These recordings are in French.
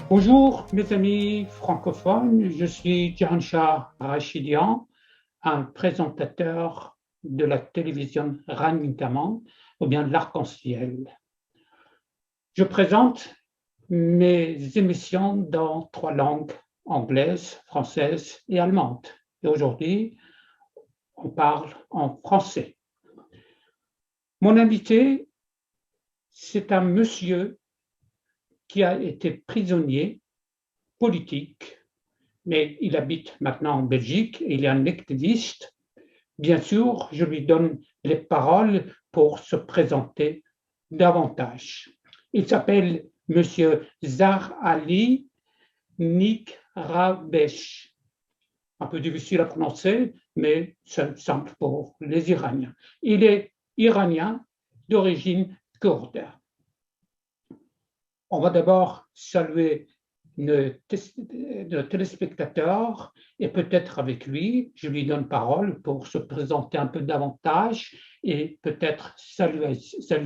Bonjour mes amis francophones, je suis Jahanshah Rachidian, un présentateur de la télévision Ranginkaman ou bien de l'Arc-en-Ciel. Je présente mes émissions dans 3 langues, anglaise, française et allemande. Et aujourd'hui, on parle en français. Mon invité, c'est un monsieur qui a été prisonnier politique, mais il habite maintenant en Belgique et il est un activiste. Bien sûr, je lui donne les paroles pour se présenter davantage. Il s'appelle Monsieur Zahar Ali Nikrabesh. Un peu difficile à prononcer, mais c'est simple pour les Iraniens. Il est iranien d'origine kurde. On va d'abord saluer nos téléspectateurs et peut-être avec lui, je lui donne parole pour se présenter un peu davantage et peut-être saluer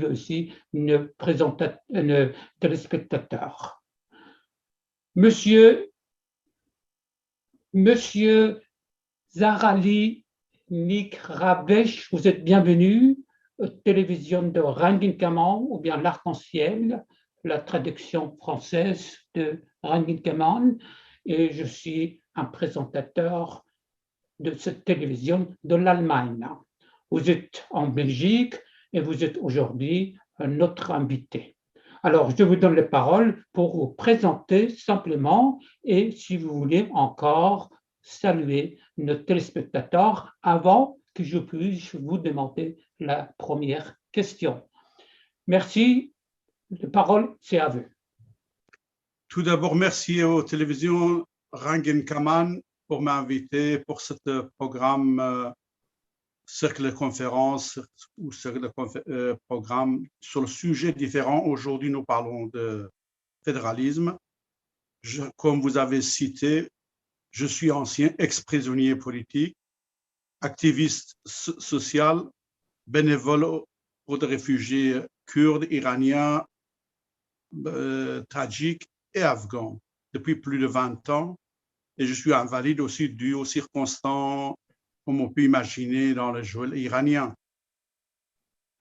aussi nos téléspectateurs. Monsieur Zahar Ali Nikrabesh, vous êtes bienvenu aux télévisions de Ranginkaman ou bien l'Arc-en-Ciel, la traduction française de Ranginkaman, et je suis un présentateur de cette télévision de l'Allemagne. Vous êtes en Belgique et vous êtes aujourd'hui notre invité. Alors, je vous donne les paroles pour vous présenter simplement et si vous voulez encore saluer nos téléspectateurs avant que je puisse vous demander la première question. Merci. La parole, c'est à vous. Tout d'abord, merci aux télévisions Ranginkaman pour m'inviter pour ce programme cercle de conférence ou cercle de programme sur le sujet différent. Aujourd'hui, nous parlons de fédéralisme. Comme vous avez cité, je suis ancien ex-prisonnier politique, activiste social, bénévole pour des réfugiés kurdes, iraniens, tadjiks et afghans depuis plus de 20 ans. Et je suis invalide aussi dû aux circonstances comme on peut imaginer dans le jeu iranien.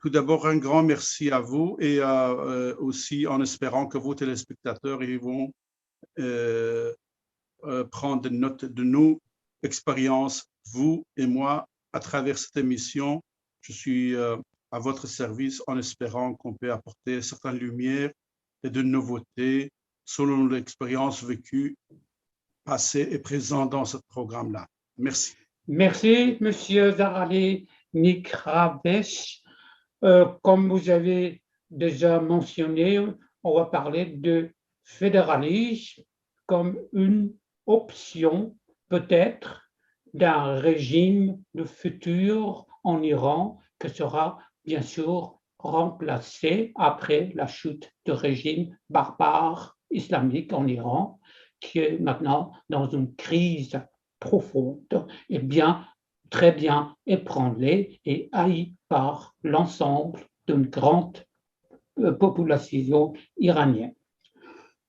Tout d'abord, un grand merci à vous et aussi en espérant que vos téléspectateurs ils vont prendre note de nos expériences, vous et moi, à travers cette émission. Je suis à votre service en espérant qu'on peut apporter certaines lumières et de nouveautés selon l'expérience vécue, passée et présente dans ce programme-là. Merci. Merci, Monsieur Zahar Ali Nikrabesh. Comme vous avez déjà mentionné, on va parler de fédéralisme comme une option peut-être d'un régime de futur en Iran qui sera bien sûr remplacé après la chute du régime barbare islamique en Iran, qui est maintenant dans une crise profonde et très bien ébranlé et haï par l'ensemble d'une grande population iranienne.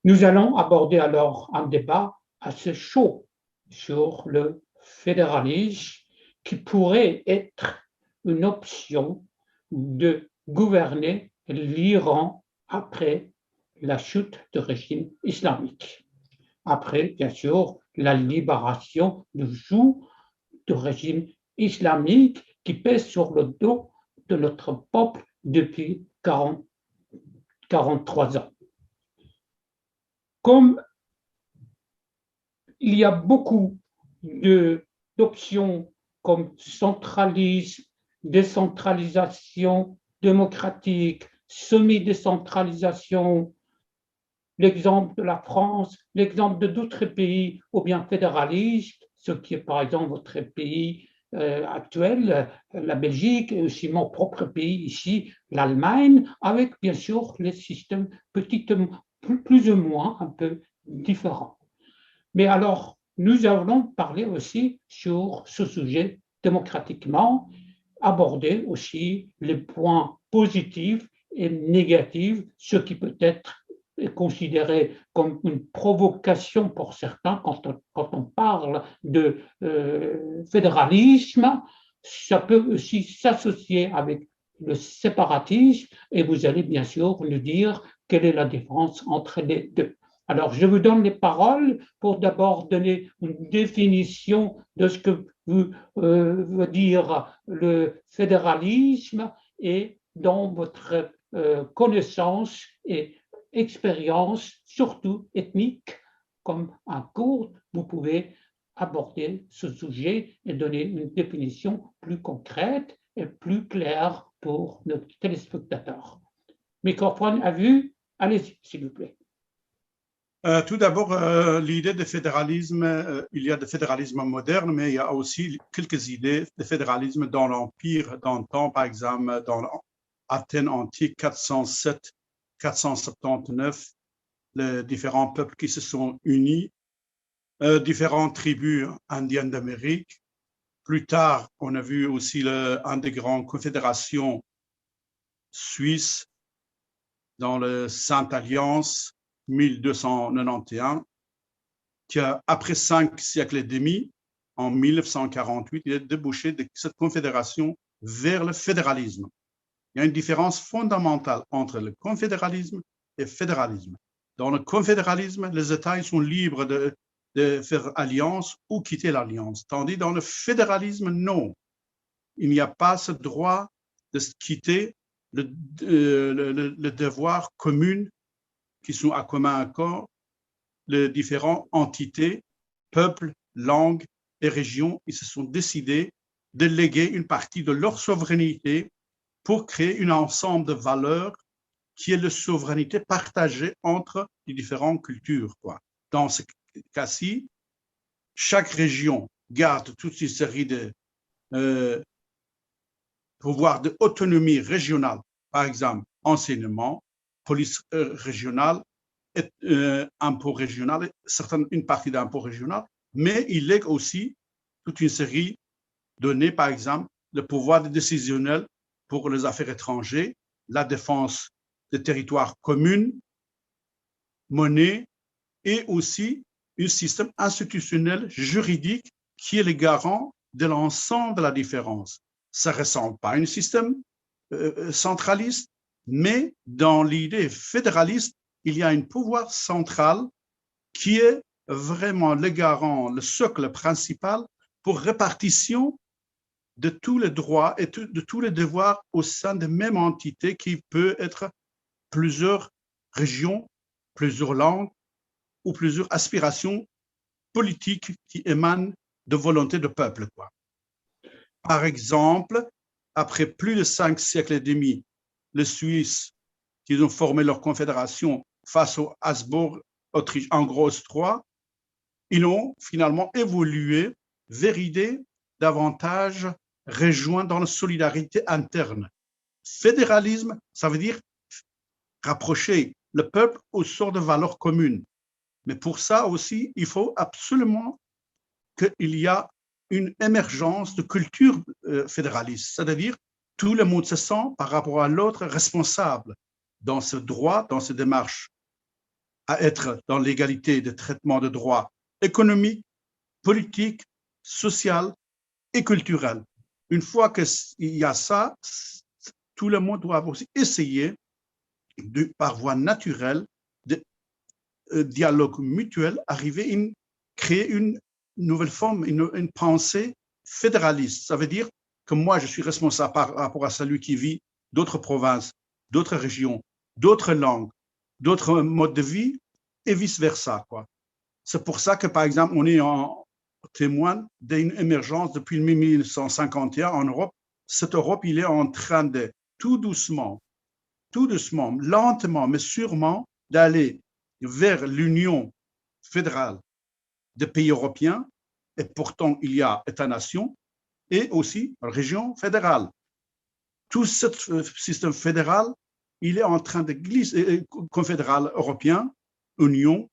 Nous allons aborder alors un débat assez chaud sur le fédéralisme qui pourrait être une option de gouverner l'Iran après la chute du régime islamique. Après, bien sûr, la libération du joug du régime islamique qui pèse sur le dos de notre peuple depuis 43 ans. Comme il y a beaucoup d'options comme centralisme, décentralisation démocratique, semi-décentralisation, l'exemple de la France, l'exemple de d'autres pays, ou bien fédéralisme, ce qui est par exemple votre pays actuel, la Belgique, et aussi mon propre pays ici, l'Allemagne, avec bien sûr les systèmes plus ou moins un peu différents. Mais alors, nous allons parler aussi sur ce sujet démocratiquement, aborder aussi les points positifs et négatifs, ce qui peut être est considéré comme une provocation pour certains quand on parle de fédéralisme. Ça peut aussi s'associer avec le séparatisme et vous allez bien sûr nous dire quelle est la différence entre les deux. Alors, je vous donne les paroles pour d'abord donner une définition de ce que veut dire le fédéralisme et dans votre connaissance et expérience, surtout ethnique, comme un cours, vous pouvez aborder ce sujet et donner une définition plus concrète et plus claire pour nos téléspectateurs. Microphone à vue, allez-y, s'il vous plaît. Tout d'abord, l'idée de fédéralisme, il y a de fédéralisme moderne, mais il y a aussi quelques idées de fédéralisme dans l'Empire d'antan, par exemple, dans Athènes antique 407-479, les différents peuples qui se sont unis, différentes tribus indiennes d'Amérique. Plus tard, on a vu aussi une des grandes confédérations suisses dans la Sainte Alliance 1291, qui après 5 siècles et demi, en 1948, il a débouché de cette confédération vers le fédéralisme. Il y a une différence fondamentale entre le confédéralisme et le fédéralisme. Dans le confédéralisme, les États sont libres de faire alliance ou quitter l'alliance, tandis dans le fédéralisme, non. Il n'y a pas ce droit de quitter le devoir commun qui sont à commun accord, les différentes entités, peuples, langues et régions, ils se sont décidés de léguer une partie de leur souveraineté pour créer un ensemble de valeurs qui est la souveraineté partagée entre les différentes cultures. Dans ce cas-ci, chaque région garde toute une série de pouvoirs d'autonomie régionale, par exemple, enseignement, police régionale, impôt régional, une partie d'impôt régional, mais il lègue aussi toute une série de données, par exemple, le pouvoir décisionnel pour les affaires étrangères, la défense des territoires communs, monnaie, et aussi un système institutionnel juridique qui est le garant de l'ensemble de la différence. Ça ne ressemble pas à un système centraliste, mais dans l'idée fédéraliste, il y a un pouvoir central qui est vraiment le garant, le socle principal pour répartition de tous les droits et de tous les devoirs au sein de même entité qui peut être plusieurs régions, plusieurs langues ou plusieurs aspirations politiques qui émanent de volonté de peuple. Par exemple, après plus de 5 siècles et demi, les Suisses qui ont formé leur confédération face aux Habsbourg, Autriche, Angro, III, ils ont finalement évolué vers l'idée davantage rejoint dans la solidarité interne. Fédéralisme, ça veut dire rapprocher le peuple aux sortes de valeurs communes. Mais pour ça aussi, il faut absolument qu'il y ait une émergence de culture fédéraliste, c'est-à-dire tout le monde se sent par rapport à l'autre responsable dans ce droit, dans ces démarches, à être dans l'égalité de traitement de droits économiques, politiques, sociaux et culturels. Une fois qu'il y a ça, tout le monde doit aussi essayer, par voie naturelle, de dialogue mutuel, arriver à créer une nouvelle forme, une pensée fédéraliste. Ça veut dire que moi, je suis responsable par rapport à celui qui vit d'autres provinces, d'autres régions, d'autres langues, d'autres modes de vie, et vice-versa. C'est pour ça que, par exemple, on est témoin d'une émergence depuis 1951 en Europe. Cette Europe, il est en train de, tout doucement, lentement, mais sûrement, d'aller vers l'union fédérale des pays européens, et pourtant il y a États-nations, et aussi région fédérale. Tout ce système fédéral, il est en train de glisser, confédéral européen, Union,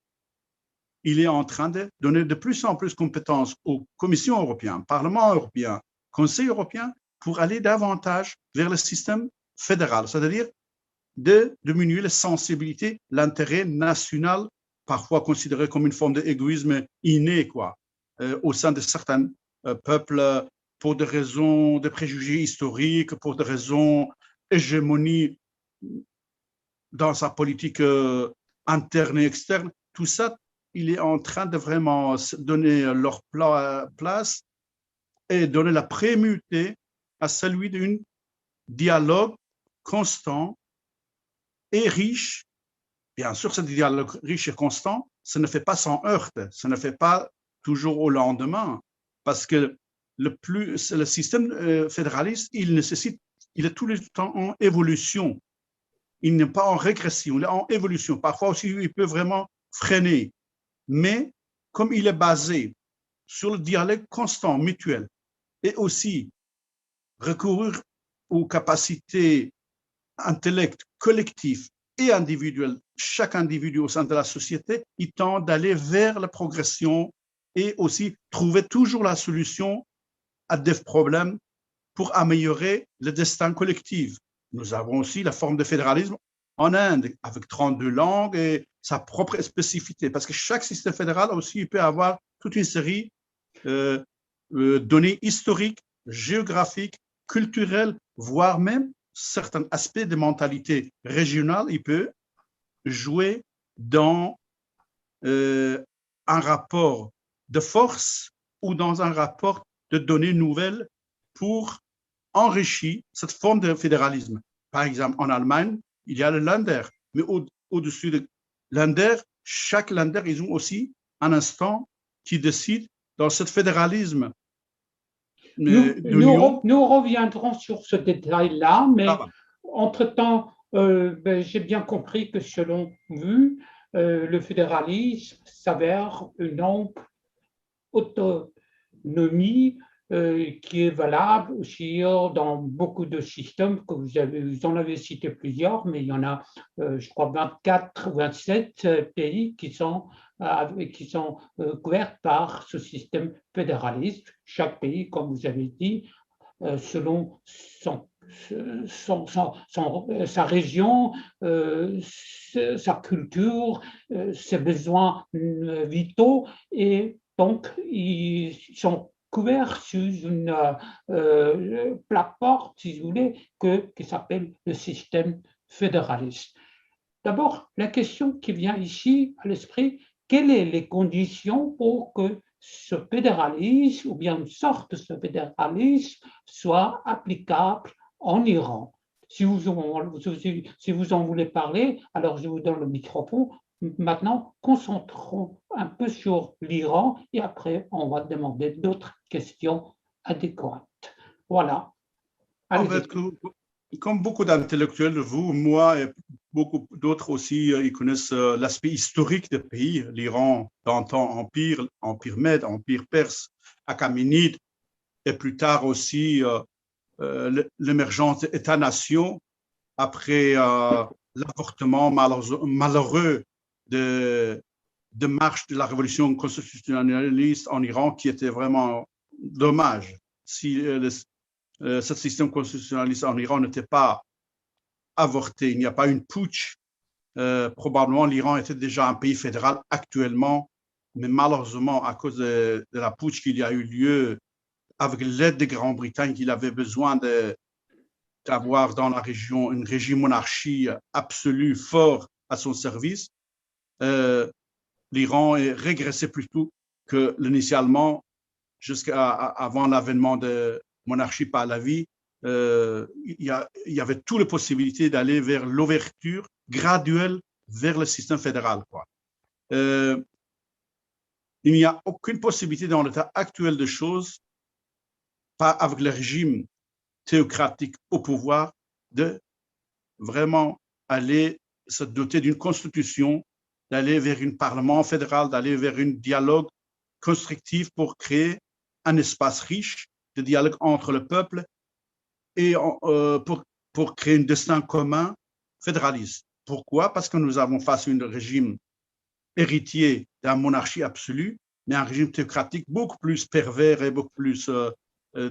il est en train de donner de plus en plus de compétences aux commissions européennes, Parlement européen, Conseil européen, pour aller davantage vers le système fédéral, c'est-à-dire de diminuer la sensibilité, l'intérêt national, parfois considéré comme une forme d'égoïsme inné, quoi, au sein de certains peuples, pour des raisons de préjugés historiques, pour des raisons hégémonie dans sa politique interne et externe. Tout ça, il est en train de vraiment donner leur place et donner la priorité à celui d'un dialogue constant et riche. Bien sûr, ce dialogue riche et constant, ça ne fait pas sans heurte, ça ne fait pas toujours au lendemain, parce que le système fédéraliste, il est tout le temps en évolution. Il n'est pas en régression, il est en évolution. Parfois aussi, il peut vraiment freiner. Mais comme il est basé sur le dialogue constant, mutuel, et aussi recourir aux capacités intellectuelles, collectives et individuelles, chaque individu au sein de la société, il tend d'aller vers la progression et aussi trouver toujours la solution à des problèmes pour améliorer le destin collectif. Nous avons aussi la forme de fédéralisme en Inde, avec 32 langues et sa propre spécificité, parce que chaque système fédéral aussi peut avoir toute une série de données historiques, géographiques, culturelles, voire même certains aspects de mentalité régionale. Il peut jouer dans un rapport de force ou dans un rapport de données nouvelles pour enrichir cette forme de fédéralisme. Par exemple, en Allemagne, il y a le Länder, mais au-dessus de Länder, chaque Länder, ils ont aussi un instant qui décide dans ce fédéralisme. Nous reviendrons sur ce détail-là, mais entre-temps, j'ai bien compris que selon vous, le fédéralisme s'avère une ample autonomie qui est valable aussi dans beaucoup de systèmes que vous en avez cité plusieurs, mais il y en a, je crois, 24 ou 27 pays qui sont couverts par ce système fédéraliste. Chaque pays, comme vous avez dit, selon sa région, sa culture, ses besoins vitaux, et donc ils sont couverts sous une plateforme, si vous voulez, qui s'appelle le système fédéraliste. D'abord, la question qui vient ici à l'esprit, quelles sont les conditions pour que ce fédéralisme, ou bien une sorte de ce fédéralisme, soit applicable en Iran? Si vous en voulez parler, alors je vous donne le microphone. Maintenant, concentrons un peu sur l'Iran et après, on va demander d'autres questions adéquates. Voilà. En fait, comme beaucoup d'intellectuels, vous, moi et beaucoup d'autres aussi, ils connaissent l'aspect historique du pays, l'Iran, d'antan empire Mède, empire perse, achéménide, et plus tard aussi l'émergence d'États-nations après l'avortement malheureux de marche de la révolution constitutionnaliste en Iran, qui était vraiment dommage. Si ce système constitutionnaliste en Iran n'était pas avorté, il n'y a pas une putsch, probablement l'Iran était déjà un pays fédéral actuellement, mais malheureusement, à cause de la putsch qu'il y a eu lieu avec l'aide de Grande-Bretagne, qu'il avait besoin d'avoir dans la région une régime monarchie absolue, fort à son service, l'Iran est régressé plutôt que l'initialement, jusqu'avant l'avènement de monarchie Pahlavi, il y avait toutes les possibilités d'aller vers l'ouverture graduelle vers le système fédéral, quoi. Il n'y a aucune possibilité dans l'état actuel des choses, pas avec le régime théocratique au pouvoir, de vraiment aller se doter d'une constitution, d'aller vers un parlement fédéral, d'aller vers un dialogue constructif pour créer un espace riche de dialogue entre le peuple et pour créer un destin commun fédéraliste. Pourquoi? Parce que nous avons face à un régime héritier d'une monarchie absolue, mais un régime théocratique beaucoup plus pervers et beaucoup plus...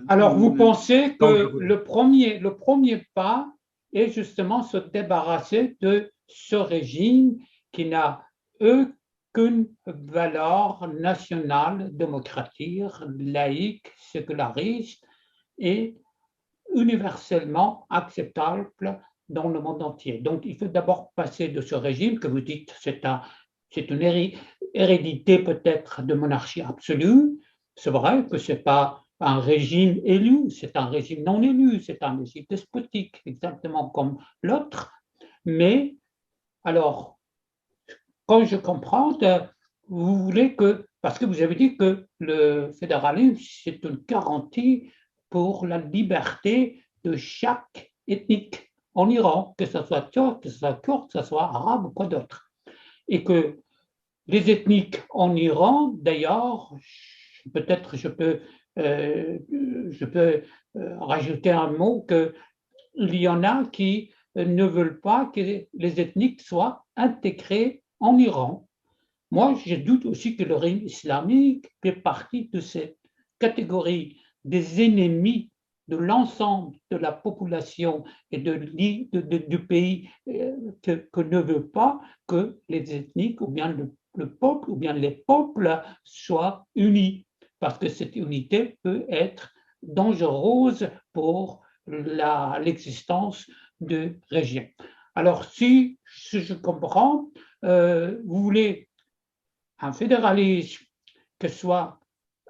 Alors, vous pensez que le premier pas et justement se débarrasser de ce régime qui n'a aucune valeur nationale, démocratique, laïque, séculariste et universellement acceptable dans le monde entier. Donc, il faut d'abord passer de ce régime que vous dites, c'est une hérédité peut-être de monarchie absolue. C'est vrai que ce n'est pas un régime élu, c'est un régime non élu, c'est un régime despotique, exactement comme l'autre. Mais alors, quand je comprends, vous voulez que, parce que vous avez dit que le fédéralisme, c'est une garantie pour la liberté de chaque ethnique en Iran, que ce soit turc, que ce soit kurde, que ce soit arabe ou quoi d'autre. Et que les ethniques en Iran, d'ailleurs, peut-être je peux rajouter un mot qu'il y en a qui ne veulent pas que les ethniques soient intégrées en Iran. Moi, je doute aussi que le régime islamique fait partie de cette catégorie des ennemis de l'ensemble de la population et du pays que ne veut pas que les ethniques ou bien le peuple ou bien les peuples soient unis, parce que cette unité peut être dangereuse pour l'existence de régions. Alors, si je comprends, vous voulez un fédéralisme que soit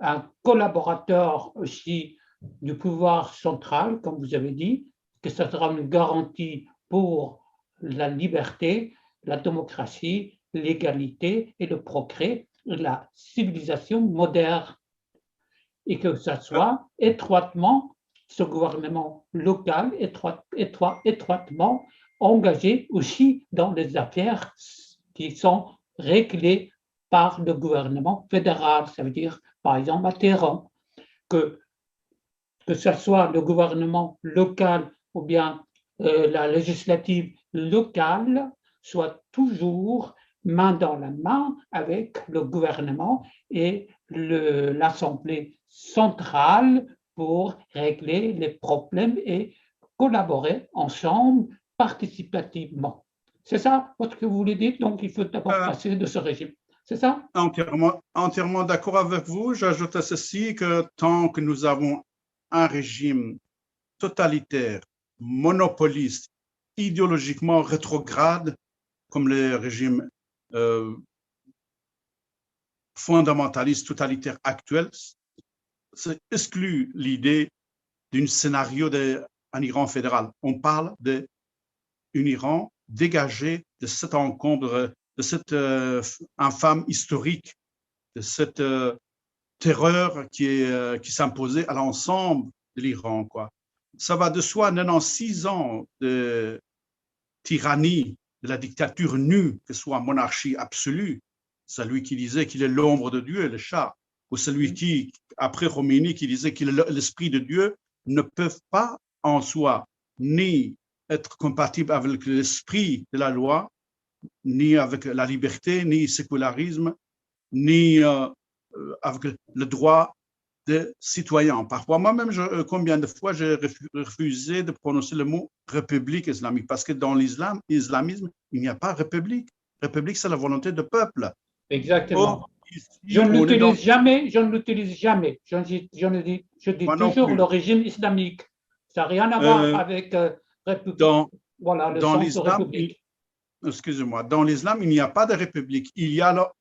un collaborateur aussi du pouvoir central, comme vous avez dit, que ça sera une garantie pour la liberté, la démocratie, l'égalité et le progrès de la civilisation moderne, et que ça soit étroitement, ce gouvernement local, étroitement engagé aussi dans les affaires qui sont réglées par le gouvernement fédéral, ça veut dire par exemple à Téhéran, que ce soit le gouvernement local ou bien la législative locale soit toujours main dans la main avec le gouvernement et l'Assemblée centrale pour régler les problèmes et collaborer ensemble participativement. C'est ça ce que vous voulez dire? Donc, il faut d'abord passer de ce régime. C'est ça? Entièrement d'accord avec vous. J'ajoute à ceci que tant que nous avons un régime totalitaire, monopoliste, idéologiquement rétrograde, comme les régimes fondamentalistes totalitaires actuels, ça exclut l'idée d'un scénario d'un Iran fédéral. On parle d'un Iran dégagé de cet encombre, de cette infâme historique, de cette terreur qui s'imposait à l'ensemble de l'Iran, quoi. Ça va de soi, 96 ans de tyrannie, de la dictature nue, que ce soit monarchie absolue, celui qui disait qu'il est l'ombre de Dieu, le Shah, ou celui qui, après Khomeini, qui disait qu'il est l'esprit de Dieu, ne peuvent pas en soi ni être compatibles avec l'esprit de la loi, ni avec la liberté, ni le sécularisme, ni avec le droit des citoyens. Parfois, moi-même, combien de fois j'ai refusé de prononcer le mot république islamique, parce que dans l'islamisme, il n'y a pas république. République, c'est la volonté du peuple. Exactement. Or, je ne l'utilise jamais. Je dis toujours le régime islamique. Ça n'a rien à voir avec république. Voilà, le sens de république. Excusez-moi, dans l'islam, il n'y a pas de république. Il y a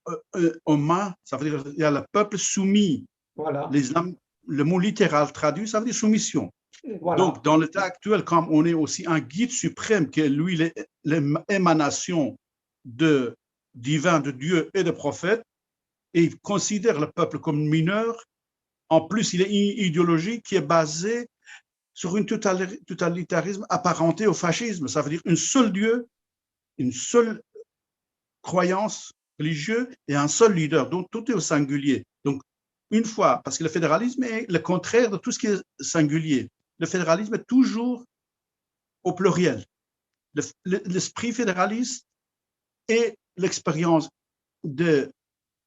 ça veut dire il y a le peuple soumis. Voilà. L'islam, le mot littéral traduit, ça veut dire soumission. Voilà. Donc, dans l'état actuel, comme on est aussi un guide suprême, qui est lui l'émanation divin de Dieu et de prophète, et il considère le peuple comme mineur. En plus, il est une idéologie qui est basée sur un totalitarisme apparenté au fascisme. Ça veut dire un seul Dieu, une seule croyance religieuse et un seul leader. Donc, tout est au singulier. Donc, une fois, parce que le fédéralisme est le contraire de tout ce qui est singulier. Le fédéralisme est toujours au pluriel. L'esprit fédéraliste est l'expérience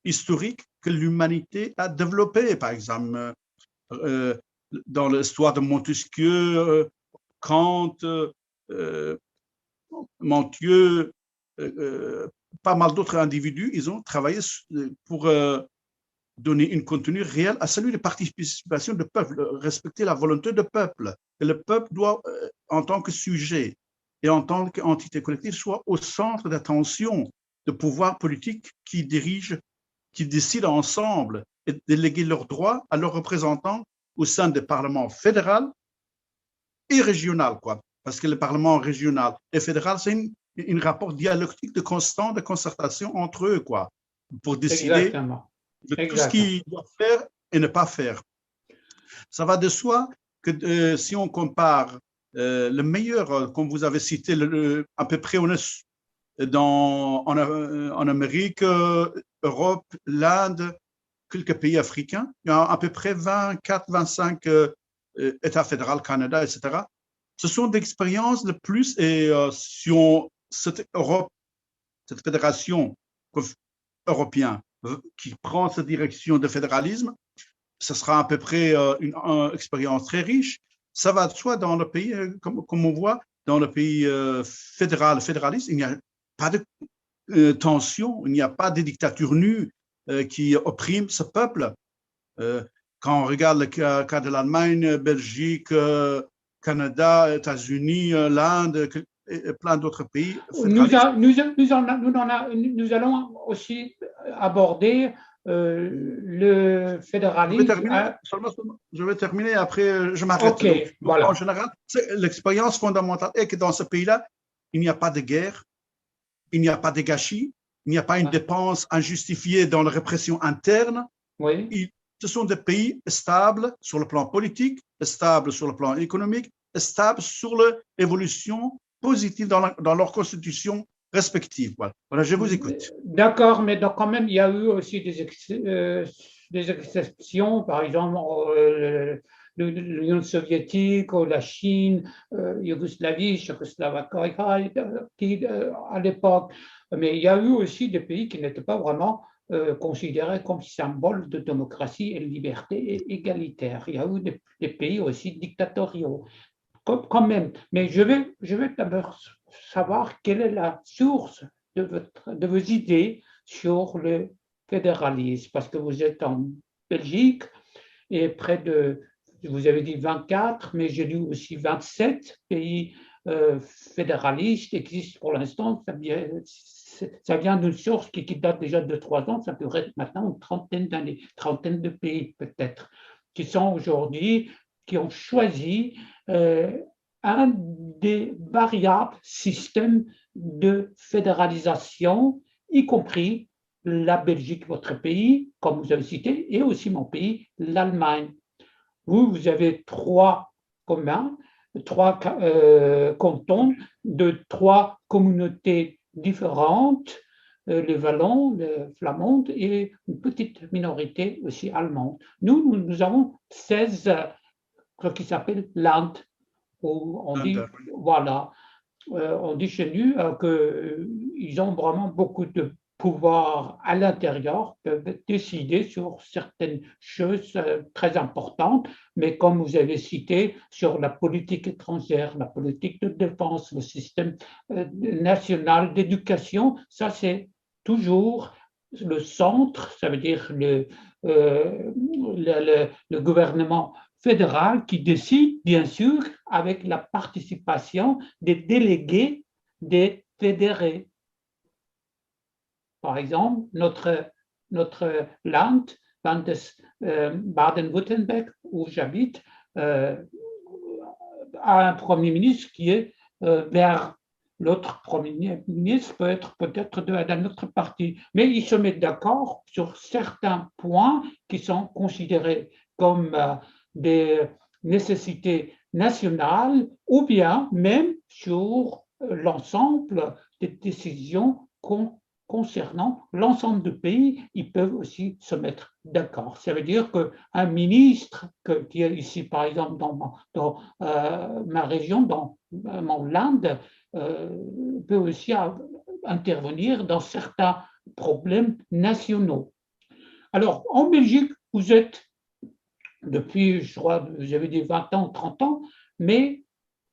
historique que l'humanité a développée. Par exemple, dans l'histoire de Montesquieu, Kant, Monteux, pas mal d'autres individus, ils ont travaillé pour donner un contenu réel à celui de participation du peuple, respecter la volonté du peuple. Et le peuple doit, en tant que sujet et en tant qu'entité collective, soit au centre d'attention de pouvoirs politiques qui décident ensemble et déléguer leurs droits à leurs représentants au sein des parlements fédéral et régional, quoi. Parce que le parlement régional et fédéral, c'est un rapport dialectique de concertation entre eux, quoi, pour décider de tout ce qu'ils doivent faire et ne pas faire. Ça va de soi que si on compare le meilleur, comme vous avez cité, à peu près on est en Amérique, Europe, l'Inde, quelques pays africains, il y a à peu près 24, 25 États fédéraux, Canada, etc. Ce sont des expériences de plus et si cette fédération européenne qui prend cette direction de fédéralisme, ce sera à peu près une expérience très riche. Ça va de soi dans le pays, comme on voit, dans le pays fédéraliste, il n'y a pas de tension, il n'y a pas de dictature nue qui opprime ce peuple. Quand on regarde le cas de l'Allemagne, Belgique, Canada, États-Unis, l'Inde, et plein d'autres pays. Nous allons aussi aborder le fédéralisme. Je vais terminer, après je m'arrête. Okay, voilà. En général, l'expérience fondamentale est que dans ce pays-là, il n'y a pas de guerre, il n'y a pas de gâchis, il n'y a pas une dépense injustifiée dans la répression interne. Oui. Ce sont des pays stables sur le plan politique, stables sur le plan économique, stables sur l'évolution positive dans leur constitution respective. Voilà, je vous écoute. D'accord, mais donc quand même, il y a eu aussi des exceptions, par exemple l'Union soviétique, ou la Chine, Yougoslavie, Tchécoslovaquie à l'époque. Mais il y a eu aussi des pays qui n'étaient pas vraiment considérés comme symboles de démocratie et de liberté égalitaire. Il y a eu des pays aussi dictatoriaux. Quand même, mais je vais d'abord savoir quelle est la source de vos idées sur le fédéralisme, parce que vous êtes en Belgique et vous avez dit 24, mais j'ai lu aussi 27 pays fédéralistes existent pour l'instant. Ça vient d'une source qui date déjà de 3 ans, ça pourrait être maintenant une trentaine d'années, trentaine de pays peut-être, qui sont aujourd'hui, qui ont choisi un des variables systèmes de fédéralisation, y compris la Belgique, votre pays, comme vous avez cité, et aussi mon pays, l'Allemagne. Vous avez 3 communs, 3 cantons de 3 communautés différentes, les Wallons, les Flamandes et une petite minorité aussi allemande. Nous avons 16 ce qui s'appelle Land, où on dit, voilà, on dit chez nous qu'ils ont vraiment beaucoup de pouvoir à l'intérieur, peuvent décider sur certaines choses très importantes, mais comme vous avez cité, sur la politique étrangère, la politique de défense, le système national d'éducation, ça c'est toujours le centre, ça veut dire le gouvernement fédéral qui décide, bien sûr, avec la participation des délégués des fédérés. Par exemple, notre land Baden-Württemberg, où j'habite, a un Premier ministre qui est vers l'autre Premier ministre, peut-être d'un autre parti. Mais ils se mettent d'accord sur certains points qui sont considérés comme des nécessités nationales ou bien même sur l'ensemble des décisions concernant l'ensemble du pays, ils peuvent aussi se mettre d'accord. Ça veut dire qu'un ministre qui est ici, par exemple, dans ma région, dans mon land, peut aussi intervenir dans certains problèmes nationaux. Alors, en Belgique, vous êtes depuis, je crois, vous avez dit 20 ans, 30 ans, mais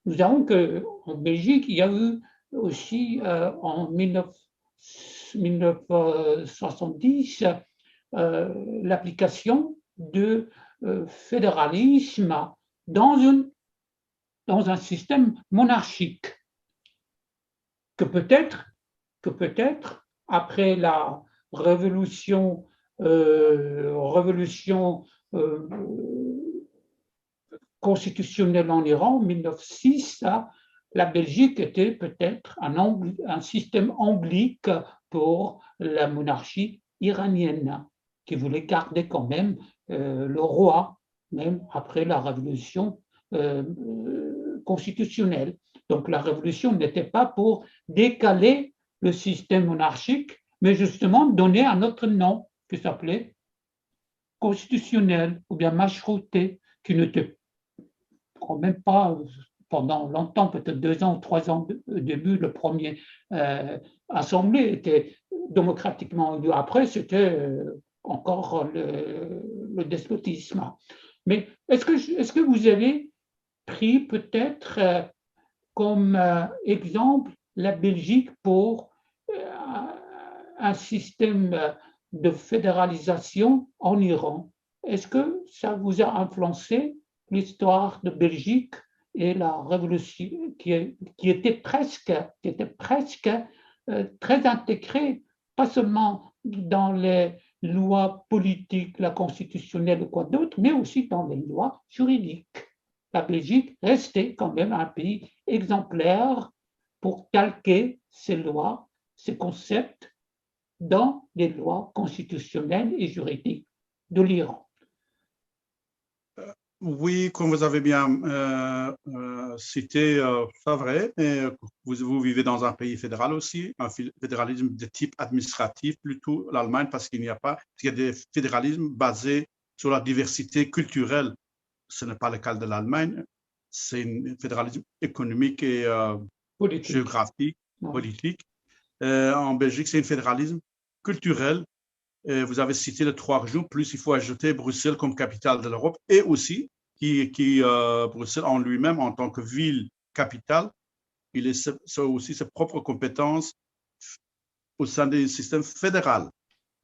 nous avons qu'en Belgique, il y a eu aussi en 1970 l'application de fédéralisme dans un système monarchique que peut-être après la révolution constitutionnelle en Iran en 1906, la Belgique était peut-être un système oblique pour la monarchie iranienne, qui voulait garder quand même le roi, même après la révolution constitutionnelle. Donc la révolution n'était pas pour décaler le système monarchique, mais justement donner un autre nom qui s'appelait constitutionnel ou bien mashrouté, qui n'était quand même pas pendant longtemps, peut-être 2 ans ou 3 ans au début, le premier assemblée était démocratiquement élu. Après, c'était encore le despotisme. Mais est-ce que vous avez pris peut-être comme exemple la Belgique pour un système de fédéralisation en Iran? Est-ce que ça vous a influencé l'histoire de Belgique et la révolution qui était presque très intégrée, pas seulement dans les lois politiques, la constitutionnelle ou quoi d'autre, mais aussi dans les lois juridiques. La Belgique restait quand même un pays exemplaire pour calquer ces lois, ces concepts dans les lois constitutionnelles et juridiques de l'Iran. Oui, comme vous avez bien cité, c'est vrai, mais vous vivez dans un pays fédéral aussi, un fédéralisme de type administratif, plutôt l'Allemagne, parce qu'il y a des fédéralismes basés sur la diversité culturelle. Ce n'est pas le cas de l'Allemagne, c'est un fédéralisme économique et géographique, politique. En Belgique, c'est un fédéralisme culturel. Vous avez cité les 3 régions, plus il faut ajouter Bruxelles comme capitale de l'Europe et aussi Bruxelles en lui-même, en tant que ville capitale, il a aussi ses propres compétences au sein du système fédéral.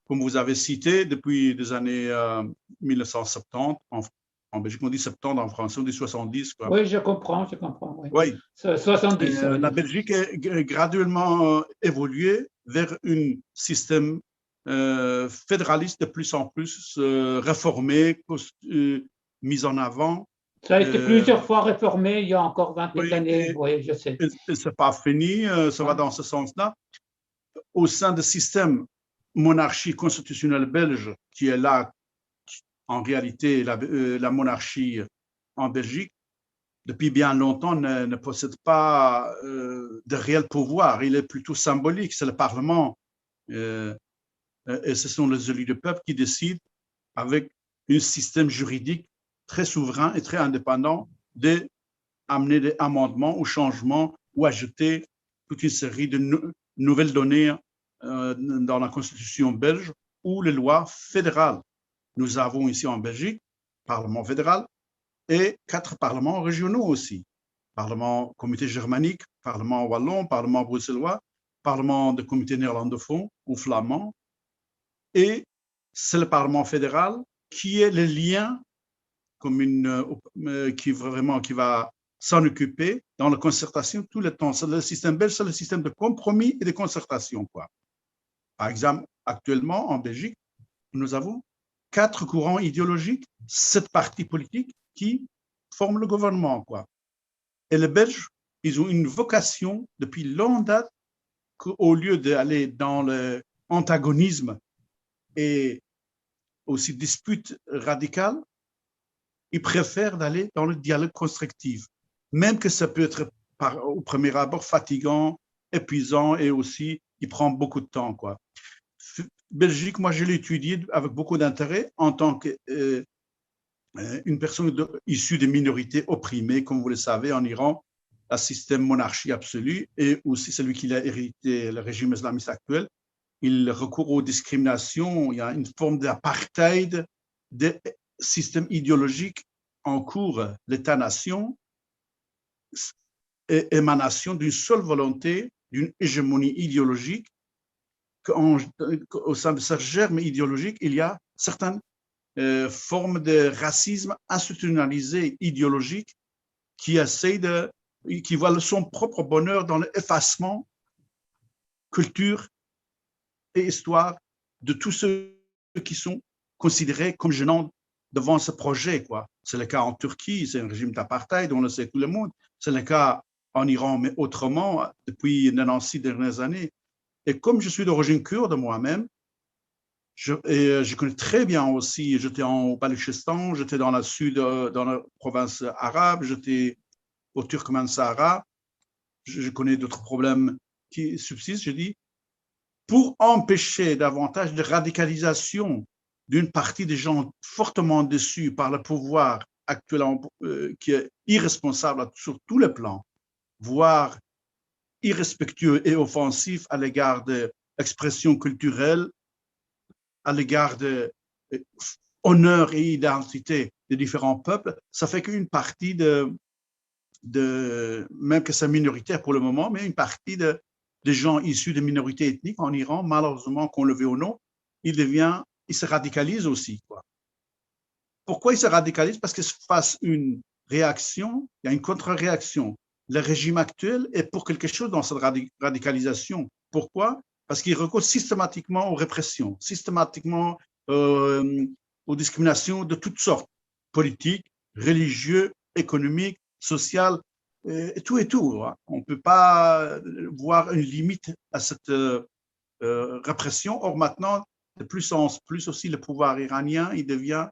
Comme vous avez cité, depuis les années 1970, en Belgique, on dit 70, en français, on dit 70. Quoi. Oui, je comprends. Oui. 70. La Belgique a graduellement évolué vers un système fédéraliste de plus en plus réformé, mis en avant. Ça a été plusieurs fois réformé il y a encore 20 années, oui, je sais. Ce n'est pas fini, ça va dans ce sens-là. Au sein du système monarchie constitutionnelle belge, qui est là, en réalité, la monarchie en Belgique, depuis bien longtemps, ne possède pas de réel pouvoir. Il est plutôt symbolique, c'est le Parlement. Et ce sont les élus du peuple qui décident, avec un système juridique très souverain et très indépendant, d'amener des amendements ou changements ou ajouter toute une série de nouvelles données dans la Constitution belge ou les lois fédérales. Nous avons ici en Belgique, Parlement fédéral, et 4 parlements régionaux aussi. Parlement comité germanique, Parlement wallon, Parlement bruxellois, Parlement de comité néerlandophone ou flamand. Et c'est le Parlement fédéral qui est le lien qui va s'en occuper dans la concertation tout le temps. C'est le système belge, c'est le système de compromis et de concertation, quoi. Par exemple, actuellement, en Belgique, nous avons 4 courants idéologiques, 7 partis politiques qui forment le gouvernement, quoi. Et les Belges, ils ont une vocation depuis longue date qu'au lieu d'aller dans l'antagonisme et aussi dispute radicale, ils préfèrent d'aller dans le dialogue constructif, même que ça peut être au premier abord fatigant, épuisant et aussi il prend beaucoup de temps, quoi. Belgique, moi je l'ai étudié avec beaucoup d'intérêt en tant qu'une personne issue des minorités opprimées, comme vous le savez, en Iran, un système monarchie absolue et aussi celui qui a hérité le régime islamiste actuel. Il recourt aux discriminations, il y a une forme d'apartheid, de système idéologique en cours, l'État-nation. émanation d'une seule volonté, d'une hégémonie idéologique, qu'au sein de ce germe idéologique, il y a certaines formes de racisme institutionnalisé idéologique qui voit son propre bonheur dans l'effacement, culture et histoire de tous ceux qui sont considérés comme gênants devant ce projet, quoi. C'est le cas en Turquie, c'est un régime d'apartheid, on le sait tout le monde. C'est le cas en Iran, mais autrement, depuis les 96 dernières années. Et comme je suis d'origine kurde moi-même, je connais très bien aussi, j'étais en Balochistan, j'étais dans la sud, dans la province arabe, j'étais au Turkménistan, je connais d'autres problèmes qui subsistent. Je dis, pour empêcher davantage de radicalisation d'une partie des gens fortement déçus par le pouvoir actuel qui est irresponsable sur tous les plans, voire irrespectueux et offensif à l'égard de l'expression culturelle, à l'égard de honneur et identité des différents peuples, ça fait qu'une partie même que c'est minoritaire pour le moment, mais une partie des gens issus de minorités ethniques en Iran, malheureusement, qu'on le veut ou non, il se radicalise aussi, quoi. Pourquoi il se radicalise? Parce que face à une réaction, il y a une contre-réaction. Le régime actuel est pour quelque chose dans cette radicalisation. Pourquoi? Parce qu'il recourt systématiquement aux répressions, systématiquement aux discriminations de toutes sortes, politiques, religieuses, économiques, sociales, et tout. Hein. On ne peut pas voir une limite à cette répression. Or, maintenant, de plus en plus aussi, le pouvoir iranien, il devient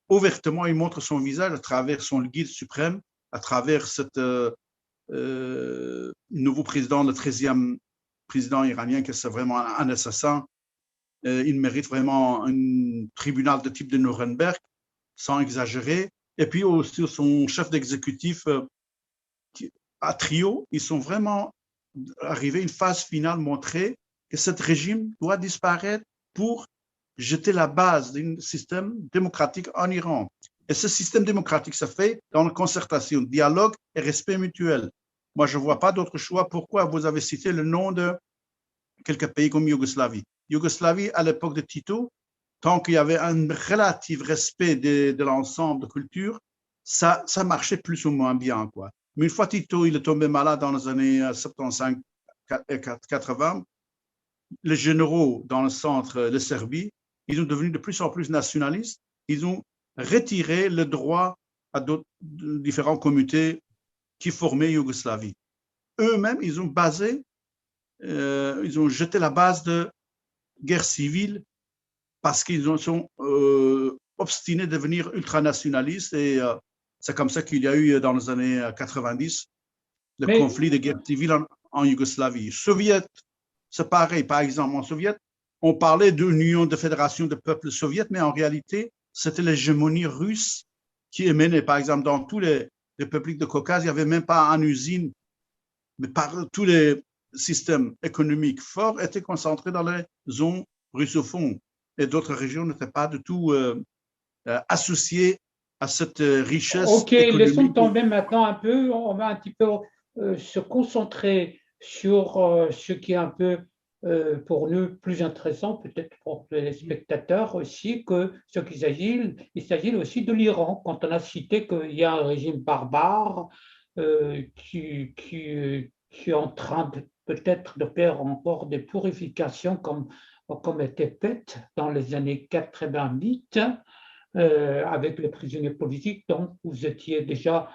ouvertement, il montre son visage à travers son guide suprême, à travers cet nouveau président, le 13e président iranien, que c'est vraiment un assassin. Il mérite vraiment un tribunal de type de Nuremberg, sans exagérer. Et puis aussi son chef d'exécutif, à trio, ils sont vraiment arrivés à une phase finale, montrer que ce régime doit disparaître pour jeter la base d'un système démocratique en Iran. Et ce système démocratique se fait dans la concertation, dialogue et respect mutuel. Moi, je ne vois pas d'autre choix. Pourquoi vous avez cité le nom de quelques pays comme Yougoslavie? Yougoslavie, à l'époque de Tito, tant qu'il y avait un relatif respect de l'ensemble de culture, ça marchait plus ou moins bien, quoi. Mais une fois Tito, il est tombé malade dans les années 75 et 80, les généraux dans le centre de Serbie, ils sont devenus de plus en plus nationalistes. Ils ont retiré le droit à différents comités qui formaient Yougoslavie. Eux-mêmes, ils ont jeté la base de guerre civile parce qu'ils sont obstinés de devenir ultranationalistes et c'est comme ça qu'il y a eu dans les années 90 le conflit de guerre civile en Yougoslavie. Soviet, c'est pareil. Par exemple, en Soviet, on parlait d'union de fédération de peuples soviétiques, mais en réalité, c'était l'hégémonie russe qui émanait. Par exemple, dans tous les républiques de Caucase, il n'y avait même pas une usine, mais tous les systèmes économiques forts étaient concentrés dans les zones russophones et d'autres régions n'étaient pas du tout associées à cette richesse économique. Laissons tomber maintenant un peu. On va un petit peu se concentrer sur ce qui est un peu pour nous plus intéressant, peut-être pour les spectateurs aussi, que ce qu'il s'agit. Il s'agit aussi de l'Iran. Quand on a cité qu'il y a un régime barbare qui est en train peut-être de faire encore des purifications comme était faite dans les années 88 avec les prisonniers politiques. Donc, vous étiez déjà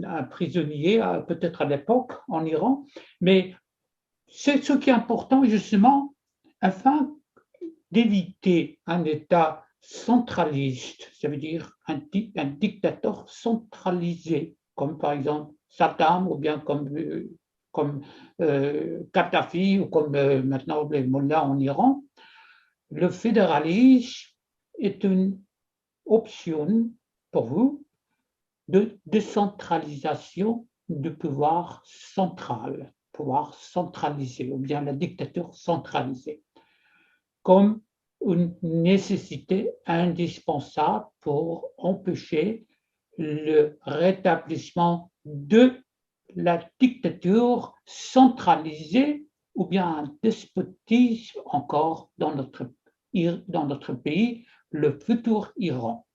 un prisonnier, peut-être à l'époque, en Iran. Mais c'est ce qui est important, justement, afin d'éviter un État centraliste, ça veut dire un dictateur centralisé, comme par exemple Saddam ou bien comme Kadhafi ou comme maintenant les mollahs en Iran. Le fédéralisme est une option pour vous de décentralisation du pouvoir central, pouvoir centralisé, ou bien la dictature centralisée, comme une nécessité indispensable pour empêcher le rétablissement de la dictature centralisée ou bien un despotisme encore dans notre pays, le futur Iran.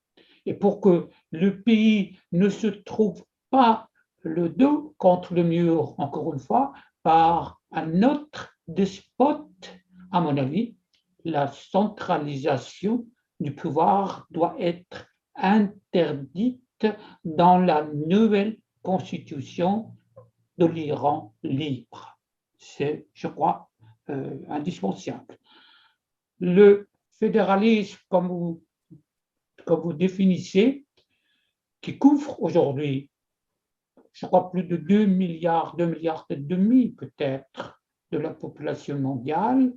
Et pour que le pays ne se trouve pas le dos contre le mur, encore une fois, par un autre despote, à mon avis, la centralisation du pouvoir doit être interdite dans la nouvelle constitution de l'Iran libre. C'est, je crois, indispensable. Le fédéralisme, comme vous définissez, qui couvre aujourd'hui, je crois, plus de 2 milliards et demi peut-être de la population mondiale,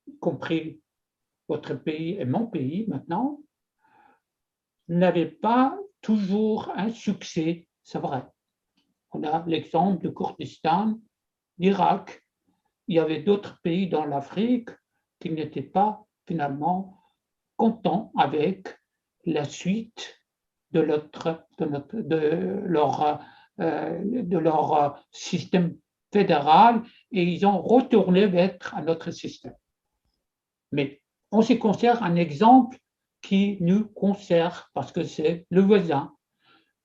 y compris votre pays et mon pays maintenant, n'avait pas toujours un succès, c'est vrai. On a l'exemple du Kurdistan, d'Irak. Il y avait d'autres pays dans l'Afrique qui n'étaient pas finalement contents avec la suite de leur système fédéral et ils ont retourné vers un autre système. Mais on se considère un exemple qui nous concerne parce que c'est le voisin.